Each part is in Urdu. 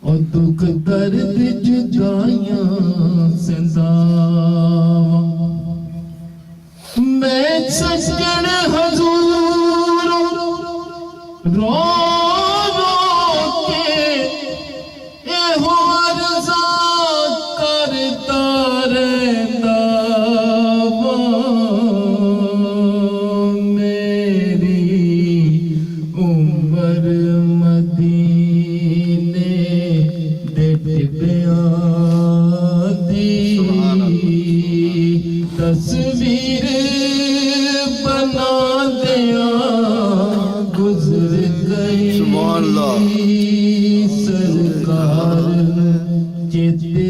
اور دکھ درد جدائیاں سندا میں سجن حضور رو رو کے ایہو عرضاں کرتا رہندا میری عمر مدینے دے ٹبیاں دی تصویر بنا دیا گزر گئی سرکار چیتے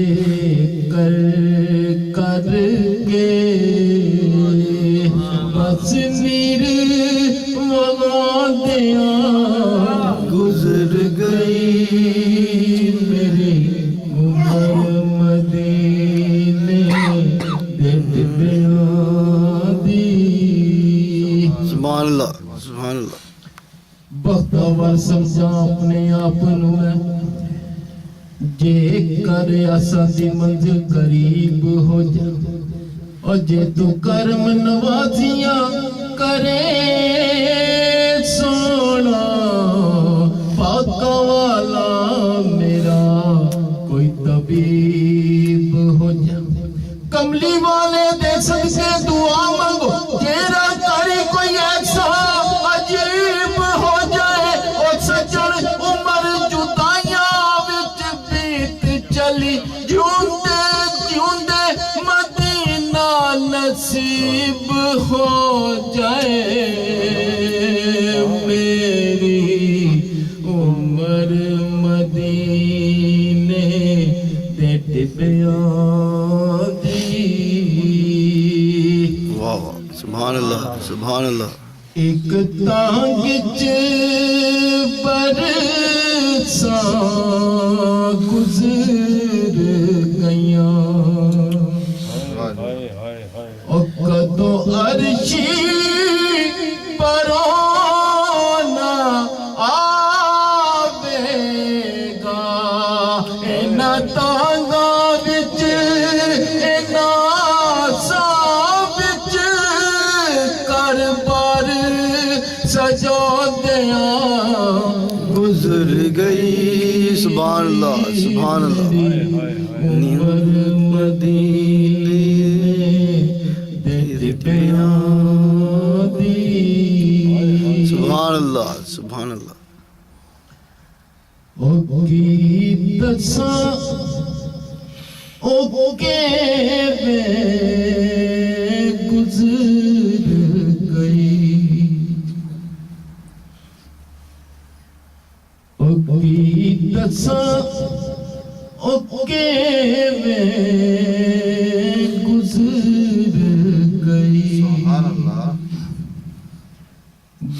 کر کر کے بس میر بنا دیا گزر گئی میری عمر مدینے دے ٹبیاں دی سبحان اللہ سبحان اللہ بختور سمجھا اپنے آپ میں جے کر اساں دی منزل قریب ہو جا اور جے تو کرم نوازیاں کرے سونا پاکا والا میرا کوئی طبیب ہو جا کملی والے دے صدقے دعا مانگو تیرا کاری کوئی ایسا عجیب ہو جائے اور سجن عمر جدائیاں وچ بیت چلی جوندے جوندے مدینہ نصیب ہو جائے میری عمر مدینے دے ٹبیاں واہ واہ سبحان اللہ سبحان اللہ ایک تانگ برساں گزر گئیاں اور کدو عرشی پرونا آوے گا اینا تانگا وچ اینا سجو دیا گزر گئی سبحان اللہ سبحان اللہ عمر مدینے دے ٹبیاں دی سبحان اللہ سبحان اللہ او کی دساں او کے میں گزر گئی کی دساں اوکے میں گزر گئی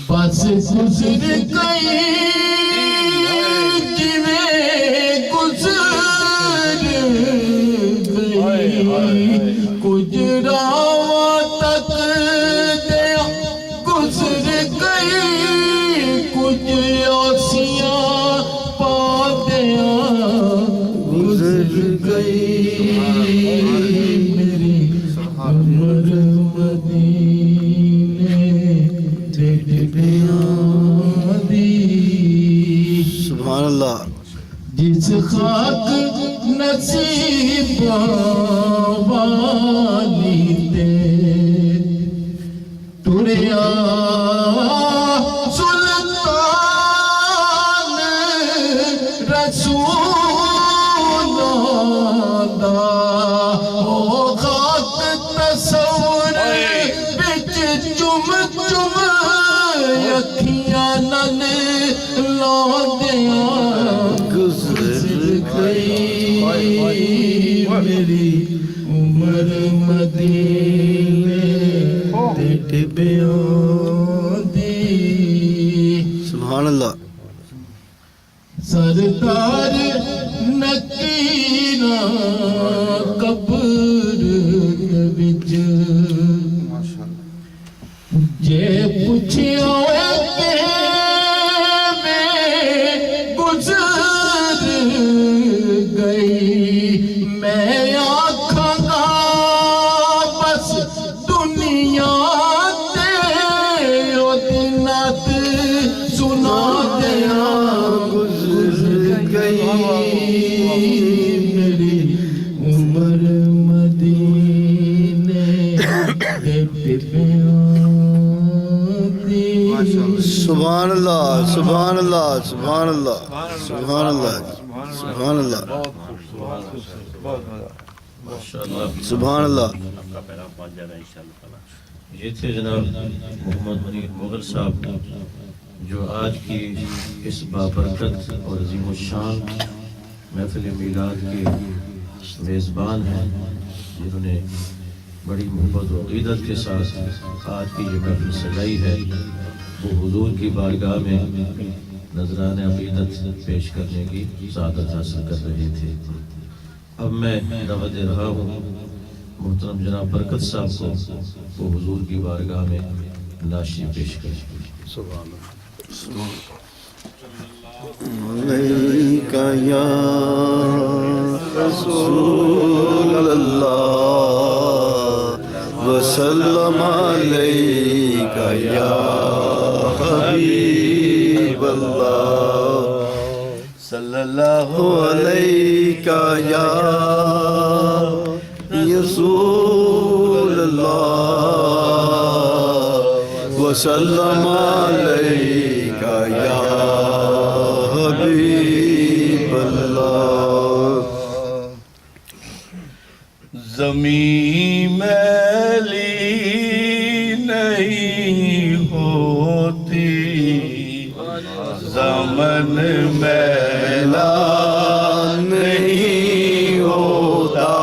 بس گزر گئی جویں گزر گئی کچھ راواں تک دیا گزر گئی کچھ اوسیاں گزر گئی میری عمر مدینے دے ٹبیاں دی سبحان اللہ جس خاک نصیباں والی تے ٹریا سلطان رسول او خاک تصور بچ چم چم اکھیاں نال لاندیاں گزر گئی میری عمر مدینے دے ٹبیاں دی سبحان اللہ سردار نکینا قبر وچ جے پوچھیا سبحان اللہ سبحان اللہ سبحان اللہ سبحان اللہ. یہ تھے جناب محمد منیر مغل صاحب جو آج کی اس بابرکت اور عظیم الشان محفل میلاد کے میزبان ہیں، جنہوں نے بڑی محبت و عقیدت کے ساتھ آج کی یہ محفل سجائی ہے. وہ حضور کی بارگاہ میں نذران عقیدت پیش کرنے کی سعادت حاصل کر رہے تھے. اب میں دعوت دے رہا ہوں محترم جناب برکت صاحب کو، وہ حضور کی بارگاہ میں نعشی پیش کریں. سبحان اللہ. علیک یا رسول اللہ وسلم علیک یا حبیب اللہ صلی اللہ علیک یا رسول اللہ وسلم علیک یا حبیب اللہ. زمین میلی نہیں ہوتی، زمن میلا نہیں ہوتا،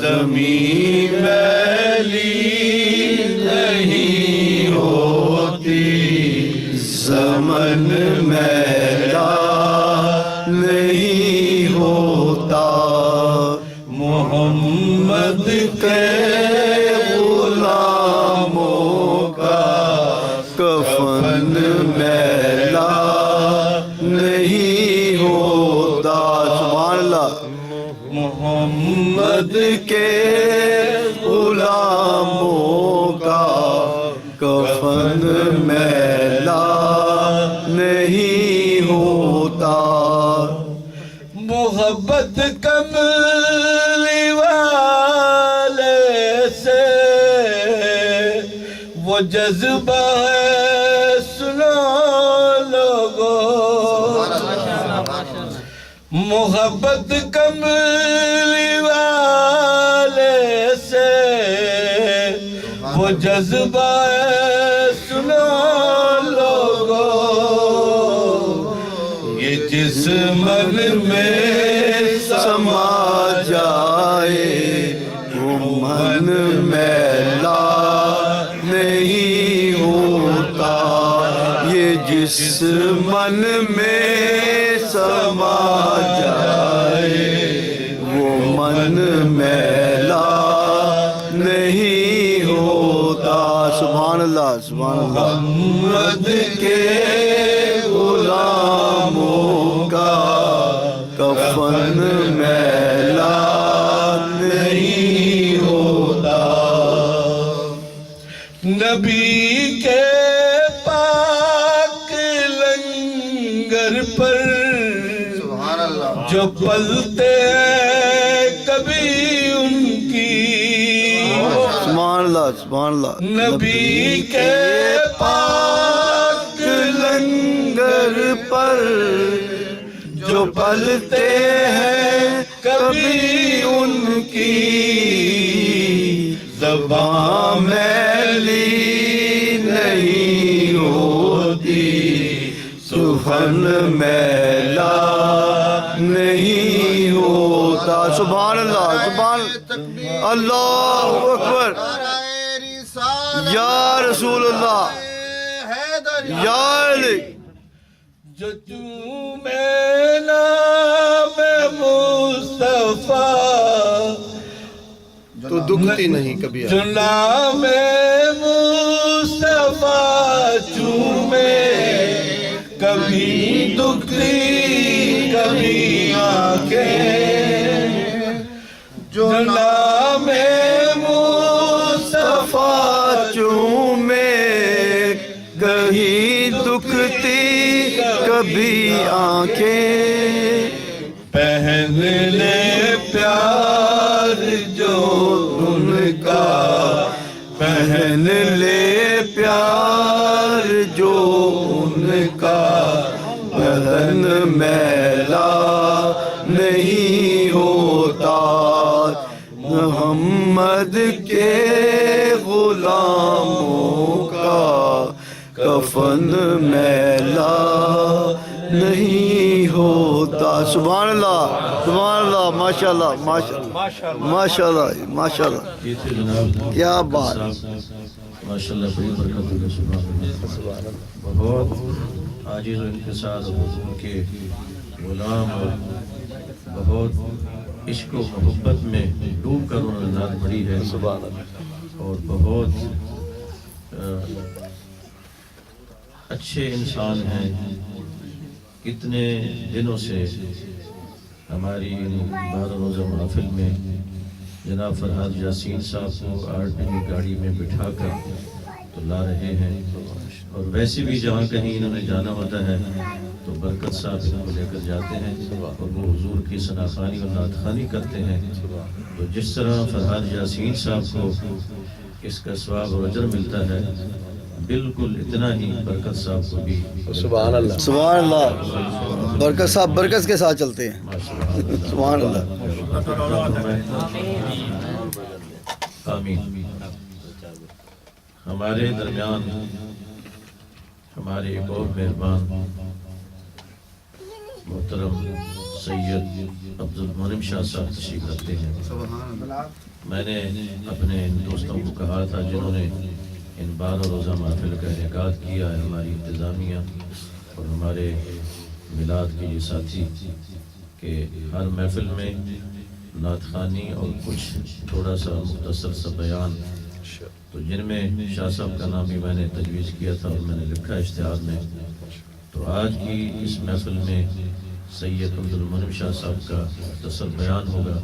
زمین میلی نہیں ہوتی، زمن میلا نہیں ہوتا. محمد کے غلاموں کا کفن میلا نہیں ہوتا. سبحان اللہ. محمد کے غلاموں کا کفن میلا نہیں ہوتا. محبت کملی والے سے وہ جذبہ ہے، سنو لوگوں. محبت کملی والے سے وہ جذبہ ہے، سنو لوگوں. یہ جس من میں سما جائے وہ من میلا نہیں ہوتا. یہ جس من میں سما جائے وہ من میلا نہیں ہوتا. سبحان اللہ سبحان اللہ. محمد کے غلاموں کا کفن میلا نہیں ہوتا. نبی کے پاک لنگر پر جو پلتے ہیں کبھی ان کی، سبحان اللہ سبحان اللہ. نبی کے پاک لنگر پر جو پلتے ہیں کبھی ان کی، زبان میلی نہیں ہوتی، سخن میلا نہیں ہوتا. سبحان اللہ سبحان اللہ اکبر. یا رسول اللہ یا علی. جو چومے نام مصطفیٰ تو دکھتی نہیں کبھی. جو نام مصطفیٰ چومے، کبھی دکھتی کبھی آنکھیں. جو نام مصطفیٰ چومے، کہیں دکھتی کبھی آنکھیں. پہن لے پیار جو ان کا، پہن لے پیار جو ان کا، دہن میلا نہیں ہوتا، محمد کے غلاموں کا کفن میلا نہیں ہوتا۔ سبحان اللہ، سبحان اللہ، ماشاء اللہ، ماشاء اللہ، ماشاء اللہ، یہ تھے جناب کیا بات۔ ماشاء اللہ، بڑی برکت ہوگی۔ سبحان اللہ، بہت عاجز و انکسار حضور کے غلام اور بہت عشق و محبت میں ڈوب کر انہوں نے نعت پڑھی ہے اور بہت اچھے انسان ہیں۔ کتنے دنوں سے ہماری 12 روزہ محفل میں جناب فرحاد یاسین صاحب کو RTO کی گاڑی میں بٹھا کر تو لا رہے ہیں، اور ویسے بھی جہاں کہیں انہوں نے جانا ہوتا ہے تو برکت صاحب ان کو لے کر جاتے ہیں اور وہ حضور کی ثنا خوانی اور نعت خوانی کرتے ہیں۔ تو جس طرح فرحاد یاسین صاحب کو اس کا ثواب اور اجر ملتا ہے، بالکل اتنا ہی برکت صاحب کو بھی۔ سبحان اللہ، سبحان اللہ، برکت صاحب برکت کے ساتھ چلتے ہیں۔ سبحان اللہ، آمین۔ ہمارے درمیان ہمارے ایک اور مہربان محترم سید عبدالمنعم شاہ صاحب تشریف رکھتے ہیں۔ میں نے اپنے ان دوستوں کو کہا تھا جنہوں نے ان 12 روزہ محفل کا انعقاد کیا ہے، ہماری انتظامیہ اور ہمارے میلاد کے یہ ساتھی، کہ ہر محفل میں نعت خوانی اور کچھ تھوڑا سا مختصر سا بیان، تو جن میں شاہ صاحب کا نام بھی میں نے تجویز کیا تھا اور میں نے لکھا اشتہار میں۔ تو آج کی اس محفل میں سید عبدالمنعم شاہ صاحب کا مختصر بیان ہوگا۔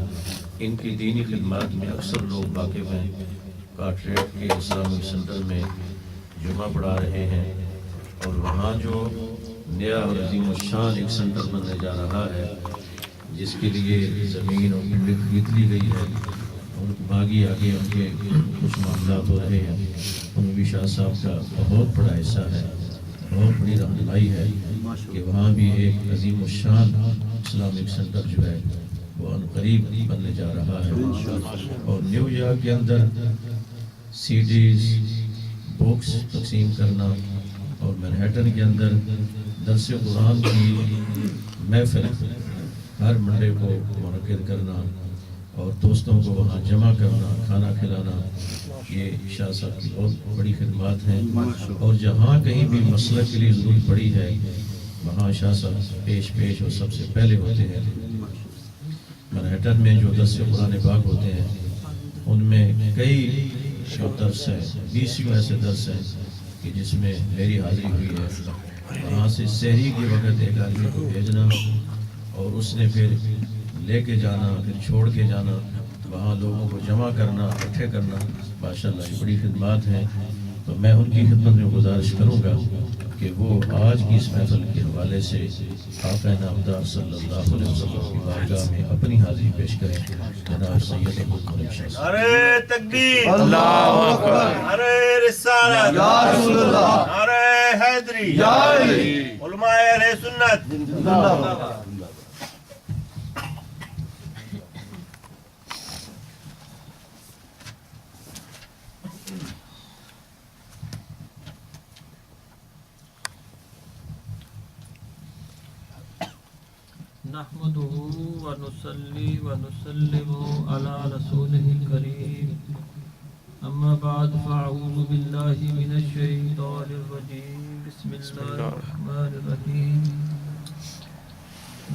ان کی دینی خدمات میں اکثر لوگ واقف ہیں۔ کاٹریٹ کے اسلامک سینٹر میں جمعہ پڑھا رہے ہیں، اور وہاں جو نیا اور عظیم الشان ایک سینٹر بننے جا رہا ہے، جس کے لیے زمین اور پنڈی خرید لی گئی ہے، ان کو باغی آگے ان کے کچھ معاملات ہو رہے ہیں، ان بھی شاہ صاحب کا بہت بڑا حصہ ہے، بہت بڑی رہنمائی ہے کہ وہاں بھی ایک عظیم الشان اسلامک سینٹر جو ہے وہ عنقریب بننے جا رہا ہے۔ اور نیو یارک کے اندر CDs بکس تقسیم کرنا، اور مینہٹن کے اندر درس قرآن کی محفل ہر منڈے کو منعقد کرنا اور دوستوں کو وہاں جمع کرنا، کھانا کھلانا، یہ شاہ صاحب کی بہت بڑی خدمات ہیں۔ اور جہاں کہیں بھی مسئلہ کے لیے ضرورت پڑی ہے، وہاں شاہ صاحب پیش اور سب سے پہلے ہوتے ہیں۔ مینہٹن میں جو درس قرآن پاک ہوتے ہیں، ان میں کئی درس ہیں، 20 ایسے درس ہیں کہ جس میں میری حاضری ہوئی ہے۔ وہاں سے سحری کے وقت ایک آدمی کو بھیجنا اور اس نے پھر لے کے جانا، پھر چھوڑ کے جانا، وہاں لوگوں کو جمع کرنا، اکٹھے کرنا، ماشاءاللہ یہ بڑی خدمات ہیں۔ تو میں ان کی خدمت میں گزارش کروں گا کہ وہ آج کی اس محفل کے حوالے سے آقا نامدار صلی اللہ علیہ وسلم کی بارگاہ میں اپنی حاضری پیش کریں۔ جناب سید عبدالمنعم شاہ صاحب۔ نعرہ تکبیر، اللہ اکبر، نعرہ رسالت، یا رسول اللہ، نعرہ حیدری، یا علی، علماء اہل سنت زندہ باد۔ نحمده ونصلي ونسلم على رسوله الكريم، أما بعد فأعوذ بالله من الشيطان الرجيم، بسم الله الرحمن الرحيم.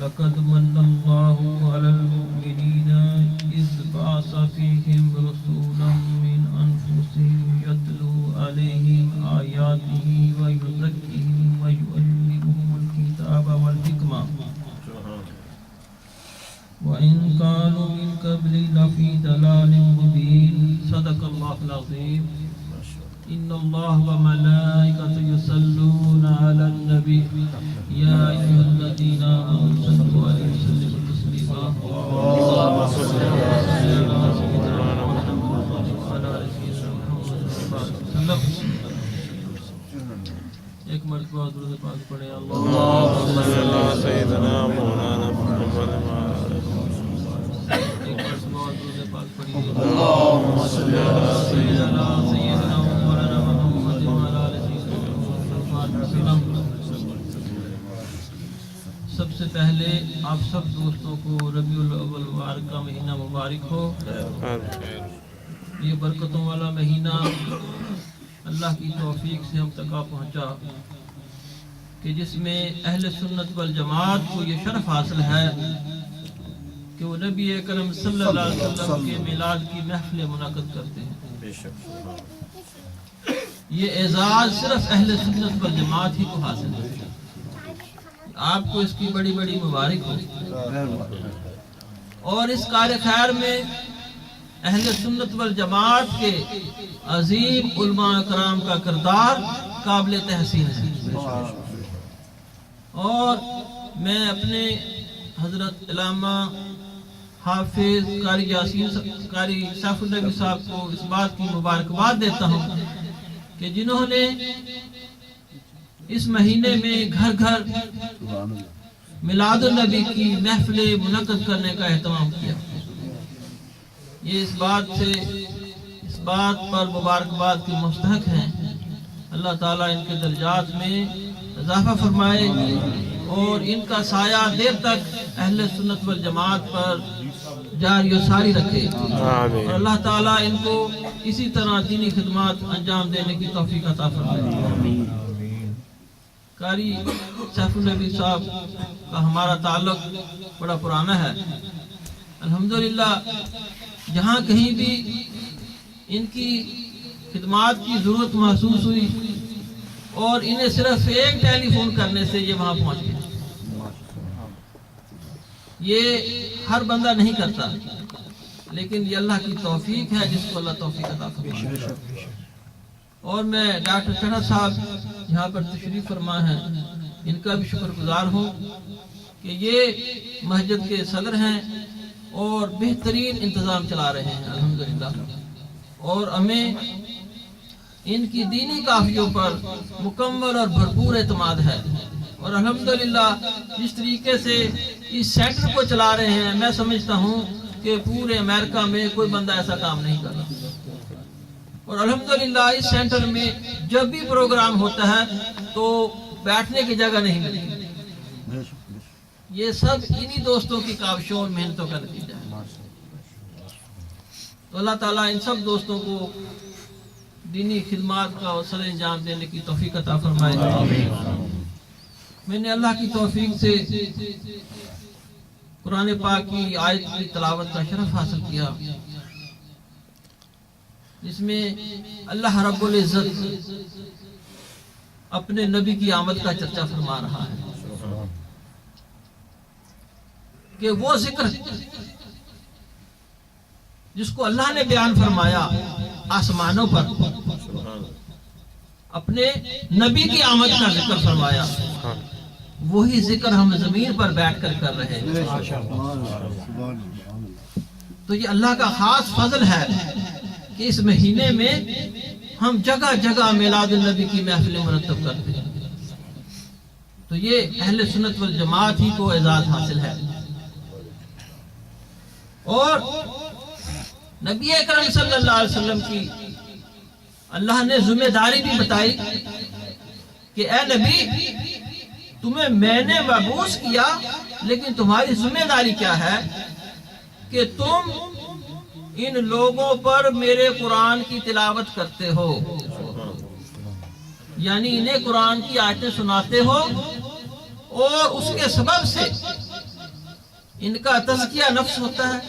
لقد من الله على المؤمنين إذ بعث فيهم رسولا من أنفسهم يتلو عليهم آياته ويزكيهم ويعلمهم الكتاب والحكمة وإن كانوا من قبل لفي ضلال مبين. صدق الله العظيم. إن الله وملائكته يصلون على النبي يا أيها الذين آمنوا صلوا عليه وسلموا تسليما. اللهم صل على سيدنا محمد وعلى آل سيدنا محمد. ایک مرتبہ درود پاک پڑھیں. اللهم صل سب سے پہلے آپ سب دوستوں کو ربیع الاول مبارک کا مہینہ مبارک ہو۔ یہ برکتوں والا مہینہ اللہ کی توفیق سے ہم تک آ پہنچا کہ جس میں اہل سنت والجماعت کو یہ شرف حاصل ہے کہ وہ نبی اکرم صلی اللہ علیہ وسلم کے میلاد کی محفل منعقد کرتے ہیں۔ یہ اعزاز صرف اہل سنت والجماعت ہی کو حاصل ہے۔ آپ کو اس کی بڑی بڑی مبارک ہو، اور اس کار خیر میں اہل سنت والجماعت کے عظیم علماء کرام کا کردار قابل تحسین ہے۔ اور میں اپنے حضرت علامہ حافظ قاری یاسین قاری سیف النبی صاحب کو اس بات کی مبارکباد دیتا ہوں کہ جنہوں نے اس مہینے میں گھر گھر میلاد النبی کی محفل منعقد کرنے کا اہتمام کیا۔ یہ اس بات پر مبارکباد کے مستحق ہیں۔ اللہ تعالیٰ ان کے درجات میں اضافہ فرمائے اور ان کا سایہ دیر تک اہل سنت والجماعت پر جاری و ساری رکھے، اور اللہ تعالیٰ ان کو اسی طرح دینی خدمات انجام دینے کی توفیق عطا فرمائے۔ قاری سیف النبی صاحب کا ہمارا تعلق بڑا پرانا ہے۔ الحمدللہ جہاں کہیں بھی ان کی خدمات کی ضرورت محسوس ہوئی اور انہیں صرف ایک ٹیلی فون کرنے سے یہ وہاں پہنچ گئے۔ یہ ہر بندہ نہیں کرتا، لیکن یہ اللہ کی توفیق ہے جس کو اللہ توفیق عطا فرمائے۔ اور میں ڈاکٹر چڑھا صاحب یہاں پر تشریف فرما ہیں، ان کا بھی شکر گزار ہوں کہ یہ مسجد کے صدر ہیں اور بہترین انتظام چلا رہے ہیں الحمدللہ، اور ہمیں ان کی دینی کافیوں پر مکمل اور بھرپور اعتماد ہے۔ اور الحمدللہ جس طریقے سے اس سینٹر کو چلا رہے ہیں، میں سمجھتا ہوں کہ پورے امریکہ میں کوئی بندہ ایسا کام نہیں کر رہا۔ اور الحمدللہ اس سینٹر میں جب بھی پروگرام ہوتا ہے تو بیٹھنے کی جگہ نہیں ملتی۔ یہ سب انہی دوستوں کی کاوشوں اور محنتوں کا نتیجہ ہے۔ تو اللہ تعالیٰ ان سب دوستوں کو دینی خدمات کا سر انجام دینے کی توفیق عطا فرمائے۔ میں نے اللہ کی توفیق سے قرآن پاک کی آیت کی تلاوت کا شرف حاصل کیا، جس میں اللہ رب العزت اپنے نبی کی آمد کا چرچا فرما رہا ہے کہ وہ ذکر جس کو اللہ نے بیان فرمایا آسمانوں پر، اپنے نبی کی آمد کا ذکر فرمایا، وہی ذکر ہم زمین پر بیٹھ کر کر رہے ہیں۔ تو یہ اللہ کا خاص فضل ہے کہ اس مہینے میں ہم جگہ جگہ میلاد النبی کی محفل مرتب کرتے ہیں۔ تو یہ اہل سنت والجماعت ہی کو اعزاز حاصل ہے۔ اور نبی اکرم صلی اللہ علیہ وسلم کی اللہ نے ذمہ داری بھی بتائی کہ اے نبی تمہیں میں نے مبعوث کیا، لیکن تمہاری ذمہ داری کیا ہے کہ تم ان لوگوں پر میرے قرآن کی تلاوت کرتے ہو، یعنی انہیں قرآن کی آیتیں سناتے ہو، اور اس کے سبب سے ان کا تزکیہ نفس ہوتا ہے،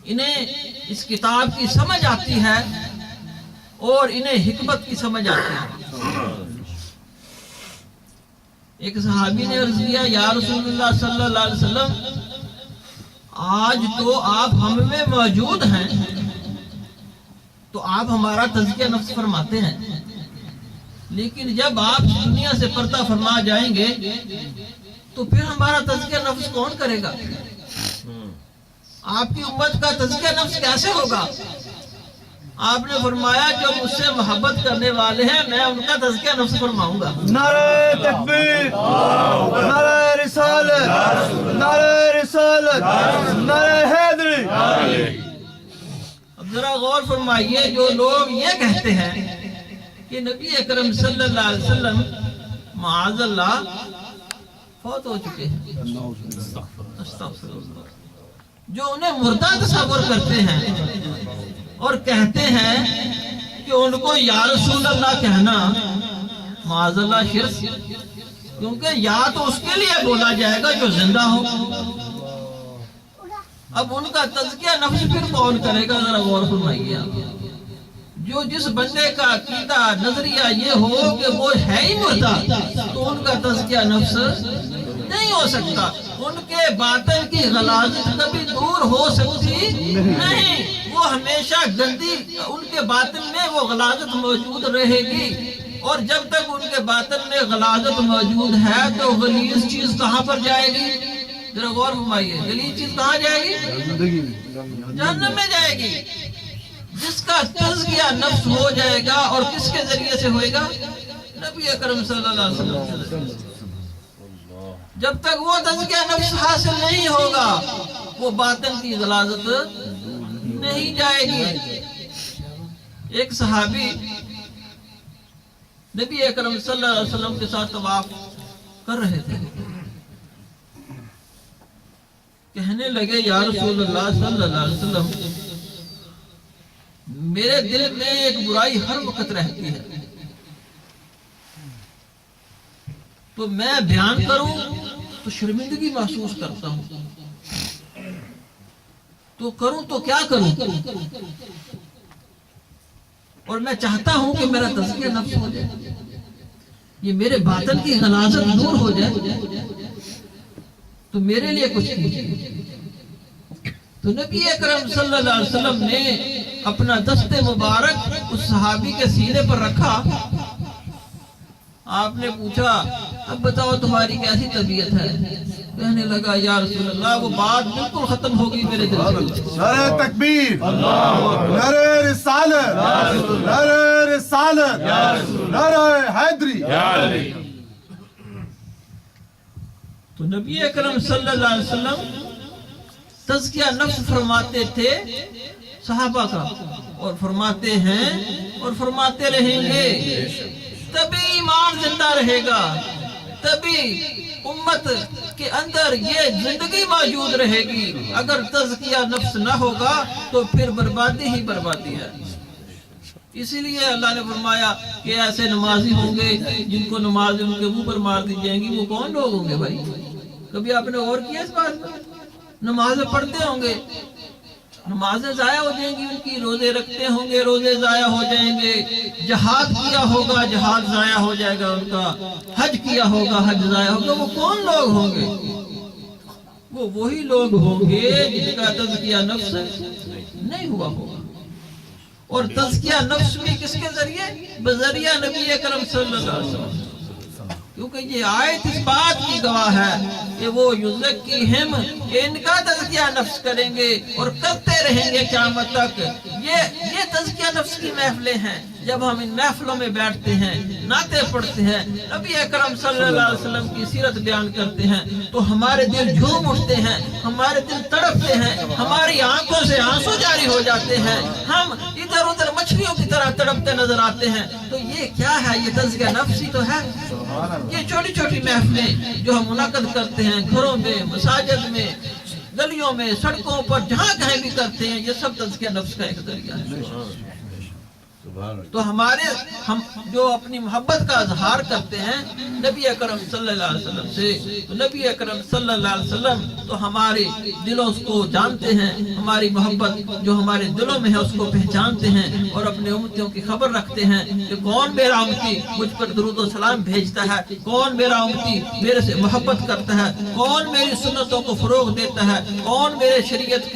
انہیں اس کتاب کی سمجھ آتی ہے اور انہیں حکمت کی سمجھ آتی ہے۔ ایک صحابی نے عرض کیا یا رسول اللہ صلی اللہ علیہ وسلم آج تو آپ ہم میں موجود ہیں تو آپ ہمارا تزکیہ نفس فرماتے ہیں، لیکن جب آپ دنیا سے پردہ فرما جائیں گے تو پھر ہمارا تزکیہ نفس کون کرے گا؟ آپ کی امت کا تزکیہ نفس کیسے ہوگا؟ آپ نے فرمایا جو مجھ سے محبت کرنے والے ہیں میں ان کا تزکیہ نفس فرماؤں گا۔ نعرہ تکبیر، نعرہ رسالت، نعرہ رسالت، نعرہ حیدری۔ اب ذرا غور فرمائیے، جو لوگ یہ کہتے ہیں کہ نبی اکرم صلی اللہ علیہ وسلم معاذ اللہ فوت ہو چکے ہیں، استغفر اللہ، جو انہیں مردہ تصور کرتے ہیں اور کہتے ہیں کہ ان کو یا رسول اللہ کہنا معاذ اللہ شرک، کیونکہ یا تو اس کے لیے بولا جائے گا جو زندہ ہو۔ اب ان کا تزکیہ نفس پھر کون کرے گا؟ ذرا غور فرمائیے آپ۔ جو جس بندے کا عقیدہ نظریہ یہ ہو کہ وہ ہے ہی مردہ، تو ان کا تزکیہ نفس نہیں ہو سکتا، ان کے باطن کی غلاظت کبھی دور ہو سکتی نہیں، وہ ہمیشہ گندی، ان کے باطن میں وہ غلاظت موجود رہے گی، اور جب تک ان کے باطن میں غلاظت موجود ہے تو غلیظ چیز کہاں پر جائے گی؟ ذرا غور فرمائیے، غلیظ چیز کہاں جائے گی؟ جہنم میں جائے گی۔ جس کا تزکیہ نفس ہو جائے گا، اور کس کے ذریعے سے ہوئے گا؟ نبی اکرم صلی اللہ علیہ وسلم کے ذریعے سے۔ جب تک وہ تزکیہ نفس حاصل نہیں ہوگا وہ باطن کی غلاظت نہیں جائے گی۔ ایک صحابی نبی اکرم صلی اللہ علیہ وسلم کے ساتھ طواف کر رہے تھے، کہنے لگے یا رسول اللہ صلی اللہ علیہ وسلم، میرے دل میں ایک برائی ہر وقت رہتی ہے، تو میں بیان کروں تو شرمندگی محسوس کرتا ہوں، تو کروں تو کیا کروں؟ اور میں چاہتا ہوں کہ میرا تزکیہ نفس ہو جائے، یہ میرے باطن کی غلاظت دور ہو جائے، تو میرے لیے کچھ کیجیے۔ تو نبی اکرم صلی اللہ علیہ وسلم نے اپنا دست مبارک اس صحابی کے سینے پر رکھا، آپ نے پوچھا اب بتاؤ تمہاری کیسی طبیعت ہے؟ کہنے لگا یا رسول اللہ وہ بات بالکل ختم ہوگی میرے دل سے۔ نعرہ تکبیر، نعرہ رسالت، نعرہ رسالت، نعرہ حیدری۔ تو نبی اکرم صلی اللہ علیہ وسلم تزکیہ نفس فرماتے تھے صحابہ کا، اور فرماتے ہیں اور فرماتے رہیں گے، تبھی ایمان زندہ رہے گا، تبھی امت کے اندر یہ زندگی موجود رہے گی۔ اگر تزکیہ نفس نہ ہوگا تو پھر بربادی ہی بربادی ہے۔ اسی لیے اللہ نے فرمایا کہ ایسے نمازی ہوں گے جن کو نماز ان کے منہ پر مار دی جائیں گی، وہ کون لوگ ہوں گے بھائی؟ کبھی آپ نے غور کیا اس بات پر؟ نمازیں پڑھتے ہوں گے، نمازیں ضائع ہو جائیں گی ان کی، روزے رکھتے ہوں گے، روزے ضائع ہو جائیں گے، جہاد کیا ہوگا جہاد ضائع ہو جائے گا ان کا، حج کیا ہوگا حج ضائع ہوگا۔ وہ کون لوگ ہوں گے؟ وہ وہی لوگ ہوں گے جن کا تزکیہ نفس نہیں ہوا ہوگا۔ اور تزکیہ نفس بھی کس کے ذریعے؟ بذریعہ نبی اکرم صلی اللہ علیہ وسلم، کیونکہ یہ آیت اس بات کی گواہ ہے کہ وہ یزکیہم، کہ ان کا تزکیہ نفس کریں گے اور کرتے رہیں گے قیامت تک۔ یہ تزکیہ نفس کی محفلیں ہیں۔ جب ہم ان محفلوں میں بیٹھتے ہیں، نعتیں پڑھتے ہیں، نبی اکرم صلی اللہ علیہ وسلم کی سیرت بیان کرتے ہیں، تو ہمارے دل جھوم اٹھتے ہیں، ہمارے دل تڑپتے ہیں، ہماری آنکھوں سے آنسو جاری ہو جاتے ہیں، ہم ادھر ادھر مچھلیوں کی طرح تڑپتے نظر آتے ہیں۔ تو یہ کیا ہے؟ یہ تزکیہ نفس ہی تو ہے۔ یہ چھوٹی چھوٹی محفلیں جو ہم منعقد کرتے ہیں گھروں میں، مساجد میں، گلیوں میں، سڑکوں پر، جہاں کہیں بھی کرتے ہیں، یہ سب تزکیہ نفس کا ایک ذریعہ ہے۔ تو ہم جو اپنی محبت کا اظہار کرتے ہیں نبی اکرم صلی اللہ علیہ وسلم سے، تو نبی اکرم صلی اللہ علیہ وسلم تو ہمارے دلوں کو جانتے ہیں، ہماری محبت جو ہمارے دلوں میں ہے اس کو پہچانتے ہیں، اور اپنے امتیوں کی خبر رکھتے ہیں کہ کون میرا امتی مجھ پر درود و سلام بھیجتا ہے، کون میرا امتی میرے سے محبت کرتا ہے، کون میری سنتوں کو فروغ دیتا ہے، کون میرے شریعت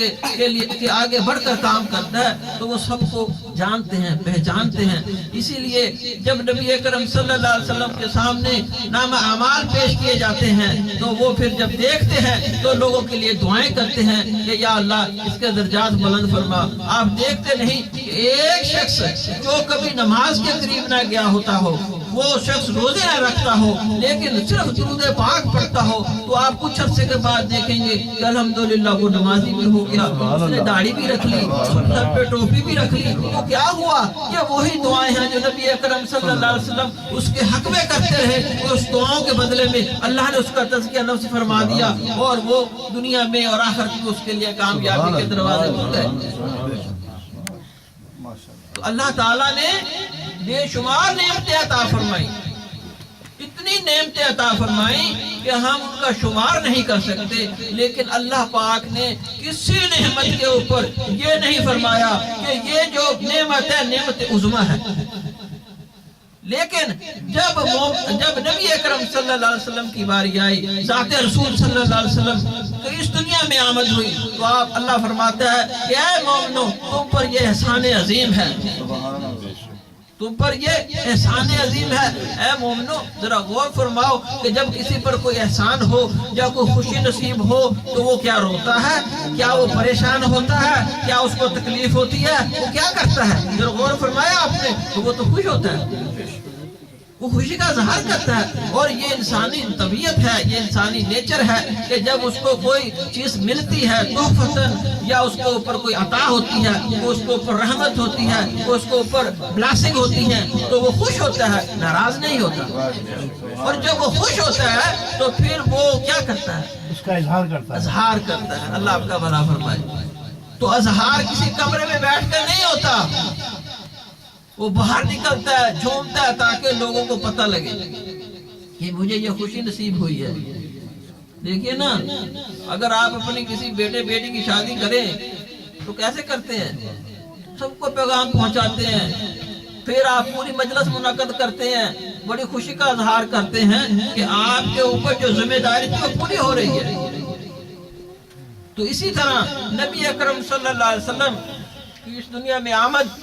کے آگے بڑھ کر کام کرتا ہے۔ تو وہ سب کو جانتے ہیں، پہچانتے ہیں۔ اسی لیے جب نبی اکرم صلی اللہ علیہ وسلم کے سامنے نامہ اعمال پیش کیے جاتے ہیں تو وہ پھر جب دیکھتے ہیں تو لوگوں کے لیے دعائیں کرتے ہیں کہ یا اللہ اس کے درجات بلند فرما۔ آپ دیکھتے نہیں کہ ایک شخص جو کبھی نماز کے قریب نہ گیا ہوتا ہو، وہ شخص روزے نہ رکھتا ہو لیکن صرف درود پاک پڑھتا ہو تو آپ کچھ عرصے کے بعد دیکھیں گے کہ الحمدللہ وہ نمازی بھی ہو گیا, اس نے داڑھی بھی رکھ لی, سر پہ ٹوپی بھی رکھ لی. تو کیا ہوا؟ یہ وہی دعائیں ہیں جو نبی اکرم صلی اللہ علیہ وسلم اس کے حق میں کرتے رہے. اس دعاؤں کے بدلے میں اللہ نے اس کا تزکیہ نفس فرما دیا اور وہ دنیا میں اور آخرت میں اس کے لیے کامیابی کے دروازے کھل گئے. تو اللہ تعالیٰ نے بے شمار نعمتیں عطا فرمائی, اتنی نعمتیں عطا فرمائی کہ ہم ان کا شمار نہیں کر سکتے. لیکن اللہ پاک نے کسی نعمت کے اوپر یہ نہیں فرمایا کہ یہ جو نعمت ہے نعمت عظمی ہے. لیکن جب نبی اکرم صلی اللہ علیہ وسلم کی باری آئی, ذات رسول صلی اللہ علیہ وسلم کہ اس دنیا میں آمد ہوئی, تو آپ اللہ فرماتا ہے کہ اے مومنو تم پر یہ احسان عظیم ہے, تم پر یہ احسان عظیم ہے. اے مومنو ذرا غور فرماؤ کہ جب کسی پر کوئی احسان ہو یا کوئی خوشی نصیب ہو تو وہ کیا روتا ہے, کیا وہ پریشان ہوتا ہے, کیا اس کو تکلیف ہوتی ہے, وہ کیا کرتا ہے؟ ذرا غور فرمایا آپ نے تو وہ تو خوش ہوتا ہے, وہ خوشی کا اظہار کرتا ہے. اور یہ انسانی طبیعت ہے, یہ انسانی نیچر ہے کہ جب اس کو کوئی چیز ملتی ہے تحفتاً یا اس کے اوپر کوئی عطا ہوتی ہے, اس کے اوپر رحمت ہوتی ہے, اس کے اوپر بلاسنگ ہوتی ہے تو وہ خوش ہوتا ہے, ناراض نہیں ہوتا. اور جب وہ خوش ہوتا ہے تو پھر وہ کیا کرتا ہے؟ اس کا اظہار کرتا ہے. اظہار کرتا ہے. اللہ آپ کا بھلا فرمائے. تو اظہار کسی کمرے میں بیٹھ کر نہیں ہوتا, وہ باہر نکلتا ہے, جھومتا ہے تاکہ لوگوں کو پتہ لگے کہ مجھے یہ خوشی نصیب ہوئی ہے. دیکھیے نا, اگر آپ اپنی کسی بیٹے بیٹی کی شادی کریں تو کیسے کرتے ہیں؟ سب کو پیغام پہنچاتے ہیں, پھر آپ پوری مجلس منعقد کرتے ہیں, بڑی خوشی کا اظہار کرتے ہیں کہ آپ کے اوپر جو ذمہ داری تھی وہ پوری ہو رہی ہے. تو اسی طرح نبی اکرم صلی اللہ علیہ وسلم کی اس دنیا میں آمد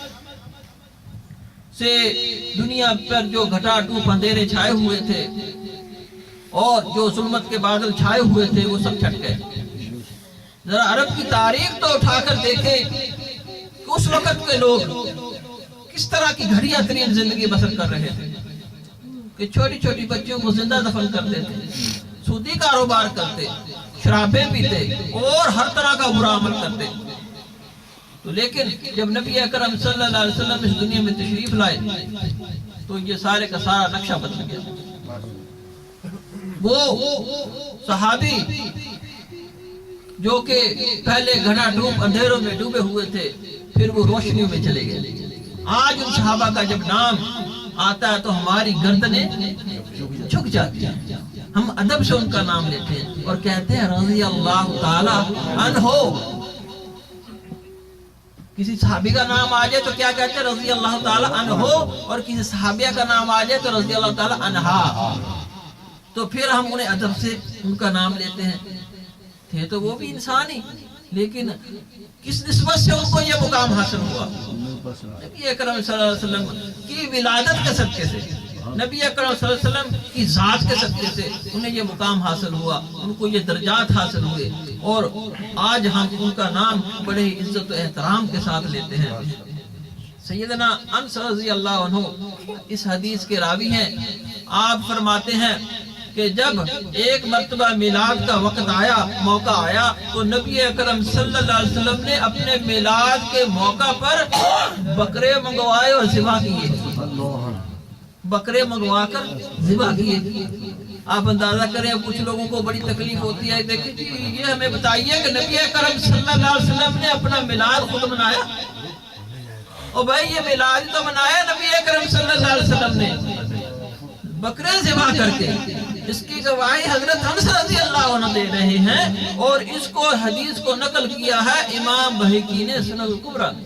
سے دنیا پر جو گھٹا ٹوپ اندھیرے چھائے ہوئے تھے اور جو ظلمت کے بادل چھائے ہوئے تھے وہ سب چھٹ گئے. ذرا عرب کی تاریخ تو اٹھا کر دیکھیں کہ اس وقت کے لوگ کس طرح کی گھڑیا ترین زندگی بسر کر رہے تھے کہ چھوٹی چھوٹی بچیوں کو زندہ دفن کرتے تھے, سودی کاروبار کرتے, شرابیں پیتے اور ہر طرح کا برا عمل کرتے. تو لیکن جب نبی اکرم صلی اللہ علیہ وسلم اس دنیا میں تشریف لائے تو یہ سارے کا سارا نقشہ بدل گیا. وہ صحابی جو کہ پہلے گھنا ڈوب اندھیروں میں ڈوبے ہوئے تھے پھر وہ روشنیوں میں چلے گئے. آج ان صحابہ کا جب نام آتا ہے تو ہماری گردنیں جھک جاتی ہیں, ہم ادب سے ان کا نام لیتے ہیں اور کہتے ہیں رضی اللہ تعالی عنہ. کسی صحابی کا نام آ جائے تو کیا کہتے ہیں؟ رضی اللہ تعالی عنہ. اور کسی صحابیہ کا نام آ جائے تو رضی اللہ تعالی عنہا. تو پھر ہم انہیں ادب سے ان کا نام لیتے ہیں. تھے تو وہ بھی انسان ہی, لیکن کس نسبت سے ان کو یہ مقام حاصل ہوا؟ نبی اکرم صلی اللہ علیہ وسلم کی ولادت کے صدقے سے, نبی اکرم صلی اللہ علیہ وسلم کی ذات کے صدقے سے انہیں یہ مقام حاصل ہوا, ان کو یہ درجات حاصل ہوئے. اور آج ہم ان کا نام بڑے عزت و احترام کے ساتھ لیتے ہیں. سیدنا انس رضی اللہ عنہ اس حدیث کے راوی ہیں. آپ فرماتے ہیں کہ جب ایک مرتبہ میلاد کا وقت آیا, موقع آیا, تو نبی اکرم صلی اللہ علیہ وسلم نے اپنے میلاد کے موقع پر بکرے منگوائے اور ذبح کیے. بکرے منگوا کر ذبح کیے. آپ اندازہ کریں, اب کچھ لوگوں کو بڑی تکلیف ہوتی ہے. دیکھیں جی, یہ ہمیں بتائیے کہ نبی اکرم صلی اللہ علیہ وسلم نے اپنا میلاد خود منایا؟ اور بھائی یہ میلاد تو منایا نبی اکرم صلی اللہ علیہ وسلم نے بکرے ذبح کر کے. اس کی گواہی حضرت انس رضی اللہ عنہ دے رہے ہیں, اور اس کو حدیث کو نقل کیا ہے امام بہقی نے سنن الکبریٰ میں.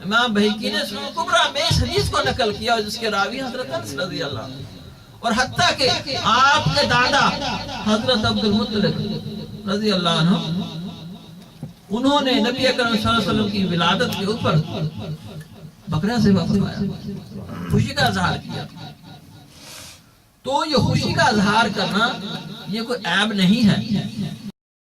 امام بہقی نے سنن الکبریٰ میں اس حدیث کو نقل کیا جس کے راوی حضرت انس رضی اللہ عنہ. اور حتیٰ کہ آپ کے دادا حضرت عبد المطلب رضی اللہ عنہ, انہوں نے نبی اکرم صلی اللہ علیہ وسلم کی ولادت کے اوپر بکرا ذبح فرمایا, خوشی کا اظہار کیا. تو یہ خوشی کا اظہار کرنا یہ کوئی عیب نہیں ہے,